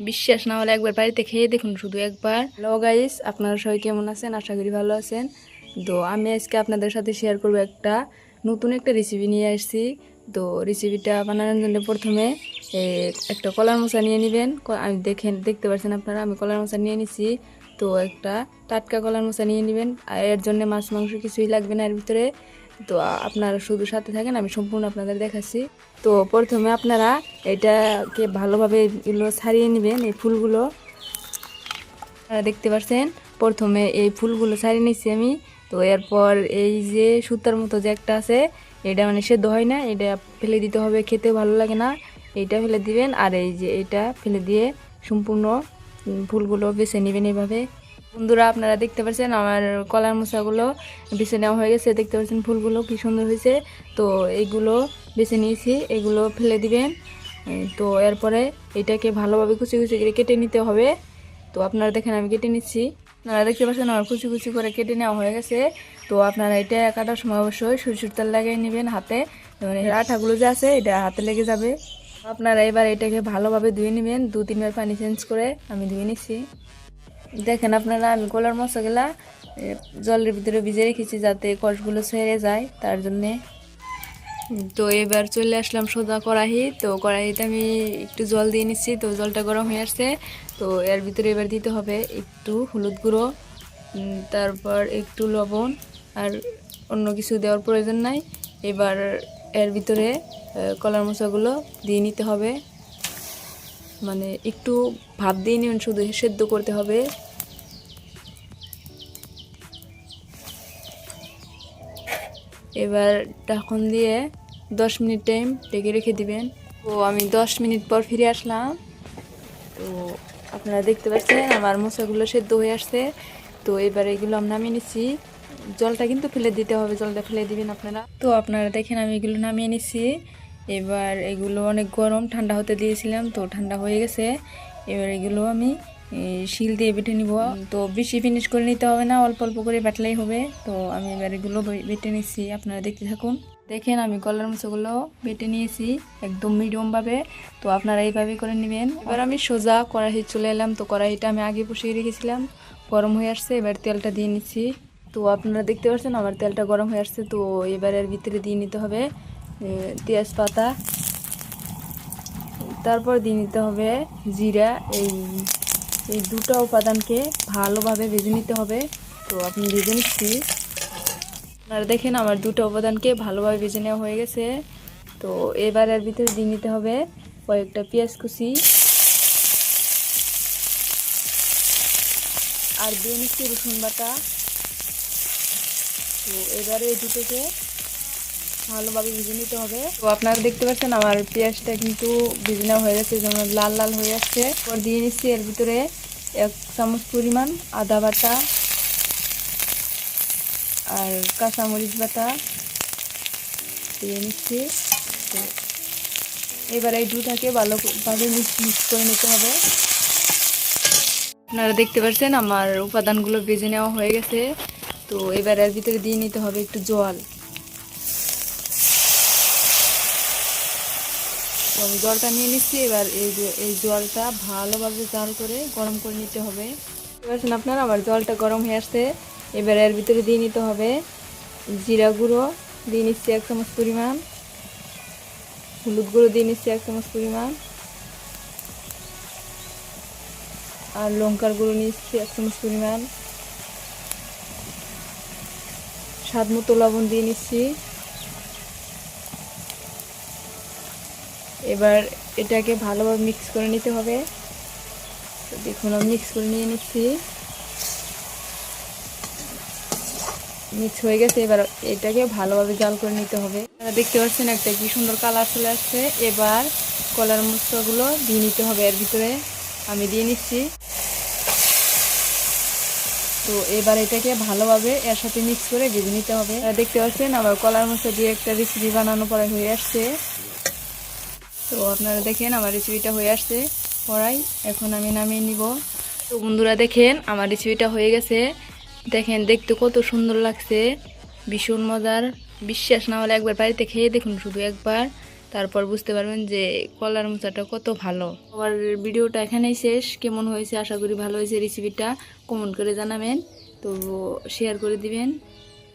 বিশ্বাস না হলে একবার বাড়িতে খেয়ে দেখুন শুধু একবার। হ্যালো গাইস, আপনারা সবাই কেমন আছেন? আশা করি ভালো আছেন। তো আমি আজকে আপনাদের সাথে শেয়ার করব নতুন একটা রেসিপি নিয়ে আসছি। তো রেসিপিটা বানানোর জন্য প্রথমে একটা কলার মোচা নিয়ে নেবেন। আমি দেখতে পাচ্ছেন আপনারা, আমি কলার মোচা নিয়ে নিছি। তো একটা টাটকা কলার মোচা নিয়ে নেবেন। আর এর জন্য মাছ মাংস কিছুই লাগবে না এর ভিতরে। তো আপনারা শুধু সাথে থাকেন, আমি সম্পূর্ণ আপনাদের দেখাচ্ছি। তো প্রথমে আপনারা এটাকে ভালোভাবে এগুলো ছাড়িয়ে নেবেন। এই ফুলগুলো আপনারা দেখতে পাচ্ছেন, প্রথমে এই ফুলগুলো ছাড়িয়ে নিচ্ছি আমি। তো এরপর এই যে সুতার মতো যে একটা আছে, এটা মানে সেদ্ধ হয় না, এটা ফেলে দিতে হবে, খেতে ভালো লাগে না, এইটা ফেলে দিবেন। আর এই যে এটা ফেলে দিয়ে সম্পূর্ণ ফুলগুলো বেছে নেবেন এইভাবে। বন্ধুরা, আপনারা দেখতে পাচ্ছেন আমার কলার মোচাগুলো বেছে নেওয়া হয়ে গেছে। দেখতে পাচ্ছেন ফুলগুলো কি সুন্দর হয়েছে। তো এইগুলো বেছে নিয়েছি, এগুলো ফেলে দিবেন। তো এরপরে এটাকে ভালোভাবে কুচি কুচি করে কেটে নিতে হবে। তো আপনারা দেখেন আমি কেটে নিচ্ছি। আপনারা দেখতে পাচ্ছেন আমার কুচি কুচি করে কেটে নেওয়া হয়ে গেছে। তো আপনারা এটা কাটার সময় অবশ্যই সরষের তেল লাগিয়ে নেবেন হাতে, মানে আঠাগুলো যে আছে এটা হাতে লেগে যাবে। আপনারা এবার এটাকে ভালোভাবে ধুয়ে নেবেন, 2-3 বার পানি চেঞ্জ করে আমি ধুয়ে নিচ্ছি। দেখেন আপনারা, আমি কলার মশাগুলা জলের ভিতরে ভিজে রেখেছি যাতে কষগুলো ছেড়ে যায়, তার জন্যে। তো এবার চলে আসলাম সোজা কড়াই। তো কড়াইতে আমি একটু জল দিয়ে নিচ্ছি। তো জলটা গরম হয়ে আসছে। তো এর ভিতরে এবার দিতে হবে একটু হলুদ গুঁড়ো, তারপর একটু লবণ, আর অন্য কিছু দেওয়ার প্রয়োজন নাই। এবার এর ভিতরে কলার মোচাগুলো দিয়ে নিতে হবে, মানে একটু ভাপ দিয়ে নেবেন, শুধু সেদ্ধ করতে হবে। এবার ঢাকন দিয়ে 10 মিনিট টাইম ঢেকে রেখে দিবেন। তো আমি 10 মিনিট পর ফিরে আসলাম। তো আপনারা দেখতে পাচ্ছেন আমার মোচাগুলো সেদ্ধ হয়ে আসছে। তো এবার এগুলো আমি নামিয়ে নিচ্ছি। জলটা কিন্তু ফেলে দিতে হবে, জলটা ফেলে দিবেন আপনারা। তো আপনারা দেখেন আমি এগুলো নামিয়ে নিচ্ছি। এবার এগুলো অনেক গরম, ঠান্ডা হতে দিয়েছিলাম, তো ঠান্ডা হয়ে গেছে। এবার এগুলো আমি শিল দিয়ে বেটে নিব। তো বেশি ফিনিশ করে নিতে হবে না, অল্প অল্প করে বাটলেই হবে। তো আমি এবার এগুলো বেটে নিচ্ছি, আপনারা দেখতে থাকুন। দেখেন আমি কলার মোচাগুলো বেটে নিয়েছি একদম মিডিয়ামভাবে। তো আপনারা এইভাবে করে নেবেন। এবার আমি সোজা কড়াই চলে এলাম। তো কড়াইটা আমি আগে বসিয়ে রেখেছিলাম, গরম হয়ে আসছে। এবার তেলটা দিয়ে নিচ্ছি। তো আপনারা দেখতে পাচ্ছেন আমার তেলটা গরম হয়ে আসছে। তো এবার এর ভিতরে দিয়ে নিতে হবে তেজপাতা, তারপর দিয়ে নিতে হবে জিরা। এই দুটো উপাদানকে ভালোভাবে ভেজে নিতে হবে। তো আপনি ভেজে নিচ্ছি। আপনারা দেখেন আমার দুটো উপাদানকে ভালোভাবে ভেজে নেওয়া হয়ে গেছে। তো এবার এর ভিতরে দিয়ে নিতে হবে কয়েকটা পেঁয়াজ কুচি, আর দিয়ে নিচ্ছি রসুন বাটা। তো এবারে এই দুটোকে ভালোভাবে ভেজে নিতে হবে। তো আপনারা দেখতে পাচ্ছেন আমার পেঁয়াজটা কিন্তু ভেজে নেওয়া হয়ে গেছে, যেমন লাল লাল হয়ে আসছে। এরপর দিয়ে নিচ্ছি এর ভিতরে 1 চামচ পরিমাণ আদা বাটা আর কাঁচামরিচ বাটা দিয়ে নিচ্ছি। তো এবার এই দুটাকে ভালোভাবে মিক্স করে নিতে হবে। আপনারা দেখতে পাচ্ছেন আমার উপাদানগুলো ভেজে নেওয়া হয়ে গেছে। তো এবার এর ভিতরে দিয়ে নিতে হবে একটু জল। তো আমি জলটা নিয়ে নিচ্ছি। এবার এই জলটা ভালোভাবে জাল করে গরম করে নিতে হবে। দেখতে পাচ্ছেন আপনারা আমার জলটা গরম হয়ে আসছে। এবার এর ভিতরে দিয়ে নিতে হবে জিরা গুঁড়ো, দিয়ে নিচ্ছি 1 চামচ পরিমাণ, হলুদ গুঁড়ো দিয়ে নিচ্ছি 1 চামচ পরিমাণ, আর লঙ্কার গুঁড়ো নিচ্ছি 1 চামচ পরিমাণ, স্বাদ মতো লবণ দিয়ে নিচ্ছি। এবার এটাকে ভালোভাবে মিক্স করে নিতে হবে। তো দেখুন আমি মিক্স করে নিয়ে নিচ্ছি, মিক্স হয়ে গেছে। এবার এটাকে ভালোভাবে জাল করে নিতে হবে। আপনারা দেখতে পাচ্ছেন একটা কি সুন্দর কালার চলে আসছে। এবার কলার মোচাগুলো দিয়ে নিতে হবে এর ভিতরে, আমি দিয়ে নিচ্ছি। তো এবার এটাকে ভালোভাবে এর সাথে মিক্স করে ভেজে নিতে হবে। দেখতে পাচ্ছেন আমার কলার মোচা দিয়ে একটা রেসিপি বানানো পরে হয়ে আসছে। তো আপনারা দেখেন আমার রেসিপিটা হয়ে আসছে কড়াই, এখন আমি নামিয়ে নিব। তো বন্ধুরা দেখেন আমার রেসিপিটা হয়ে গেছে। দেখেন দেখতে কত সুন্দর লাগছে, ভীষণ মজার। বিশ্বাস না হলে একবার বাড়িতে খেয়ে দেখুন শুধু একবার। তারপর বুঝতে পারবেন যে কলার মোচাটা কত ভালো। আমার ভিডিওটা এখানেই শেষ। কেমন হয়েছে আশা করি ভালো হয়েছে রেসিপিটা, কমেন্ট করে জানাবেন, তো শেয়ার করে দিবেন।